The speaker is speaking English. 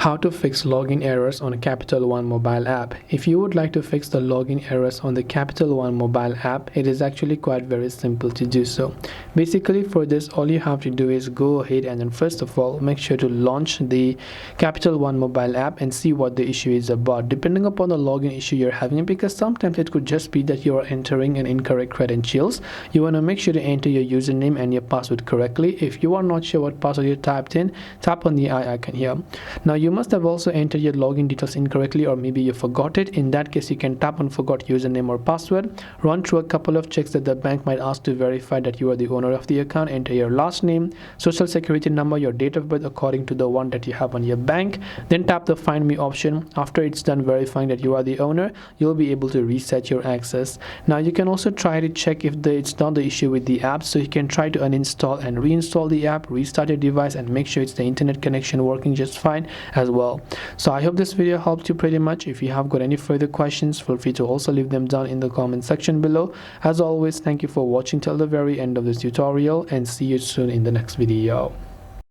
How to fix login errors on a Capital One mobile app. If you would like to fix the login errors on the Capital One mobile app, it is actually quite very simple to do so. Basically, for this, all you have to do is go ahead and then first of all make sure to launch the Capital One mobile app and see what the issue is about, depending upon the login issue you're having, because sometimes it could just be that you are entering an incorrect credentials. You want to make sure to enter your username and your password correctly. If you are not sure what password you typed in, tap on the I icon here. Now you must have also entered your login details incorrectly, or maybe you forgot it. In that case, you can tap on forgot username or password, run through a couple of checks that the bank might ask to verify that you are the owner of the account. Enter your last name, social security number, your date of birth according to the one that you have on your bank, then tap the find me option. After it's done verifying that you are the owner, you'll be able to reset your access. Now you can also try to check if it's not the issue with the app, so you can try to uninstall and reinstall the app, restart your device, and make sure it's the internet connection working just fine as well. So I hope this video helped you pretty much. If you have got any further questions, feel free to also leave them down in the comment section below. As always, thank you for watching till the very end of this tutorial, and see you soon in the next video.